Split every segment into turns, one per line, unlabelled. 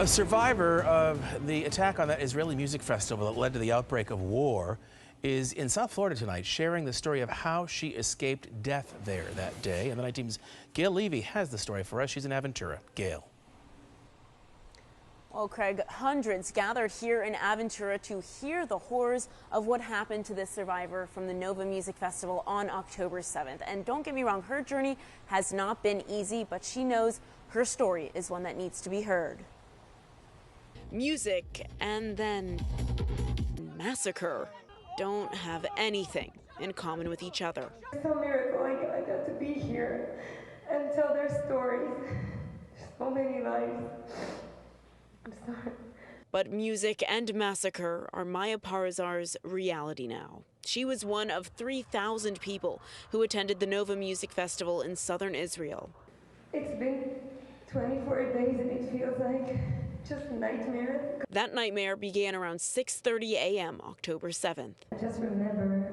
A survivor of the attack on that Israeli music festival that led to the outbreak of war is in South Florida tonight, sharing the story of how she escaped death there that day. And the night team's Gail Levy has the story for us. She's in Aventura. Gail.
Well, Craig, hundreds gathered here in Aventura to hear the horrors of what happened to this survivor from the Nova Music Festival on October 7th. And don't get me wrong, her journey has not been easy, but she knows her story is one that needs to be heard. Music and then massacre don't have anything in common with each other.
It's a miracle I got to be here and tell their stories. So many lives. I'm sorry.
But music and massacre are Maya Parazar's reality now. She was one of 3,000 people who attended the Nova Music Festival in southern Israel.
It's been 24 days and it feels like just a nightmare.
That nightmare began around 6:30 a.m. October 7th.
I just remember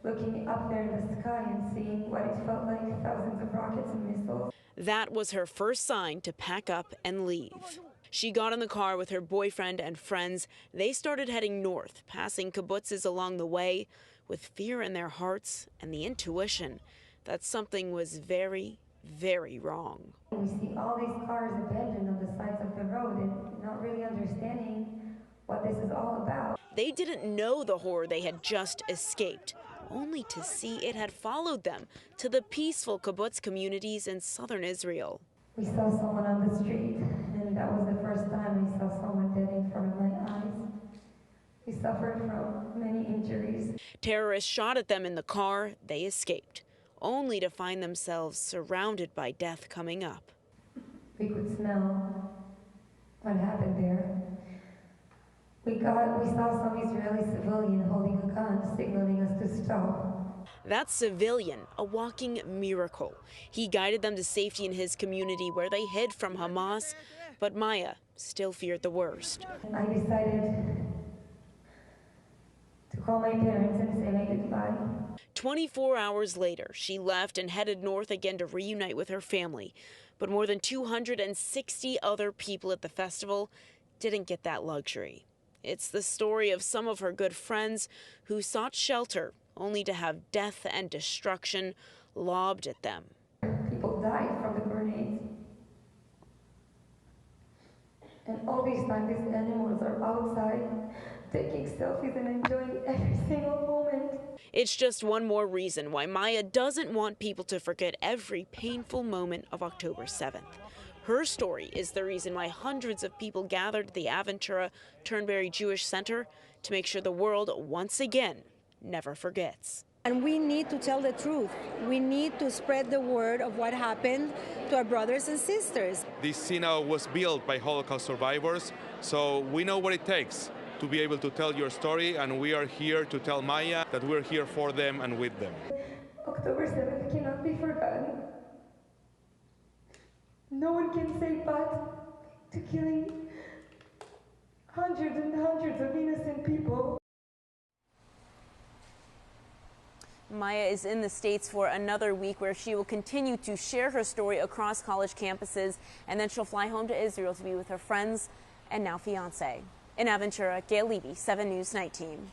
looking up there in the sky and seeing what it felt like, thousands of rockets and missiles.
That was her first sign to pack up and leave. She got in the car with her boyfriend and friends. They started heading north, passing kibbutzes along the way, with fear in their hearts and the intuition that something was very, very wrong.
We see all these cars abandoned on the sides of the road and not really understanding what this is all about.
They didn't know the horror they had just escaped, only to see it had followed them to the peaceful kibbutz communities in southern Israel.
We saw someone on the street, and that was the first time we saw someone dead in front of my eyes. We suffered from many injuries.
Terrorists shot at them in the car. They escaped, only to find themselves surrounded by death coming up.
We could smell what happened there. We saw some Israeli civilian holding a gun, signaling us to stop.
That civilian, a walking miracle. He guided them to safety in his community where they hid from Hamas, but Maya still feared the worst.
I decided to call my parents and say my goodbye.
24 hours later, she left and headed north again to reunite with her family. But more than 260 other people at the festival didn't get that luxury. It's the story of some of her good friends who sought shelter only to have death and destruction lobbed at them.
People died from the grenades. And all these times, these animals are outside taking selfies and enjoying every single moment.
It's just one more reason why Maya doesn't want people to forget every painful moment of October 7th. Her story is the reason why hundreds of people gathered at the Aventura Turnberry Jewish Center to make sure the world once again never forgets.
And we need to tell the truth. We need to spread the word of what happened to our brothers and sisters.
This synagogue was built by Holocaust survivors, so we know what it takes to be able to tell your story, and we are here to tell Maya that we're here for them and with them.
October 7th cannot be forgotten. No one can say but to killing hundreds and hundreds of innocent people.
Maya is in the States for another week where she will continue to share her story across college campuses, and then she'll fly home to Israel to be with her friends and now fiance. In Aventura, Gail Levy, 7 News Night Team.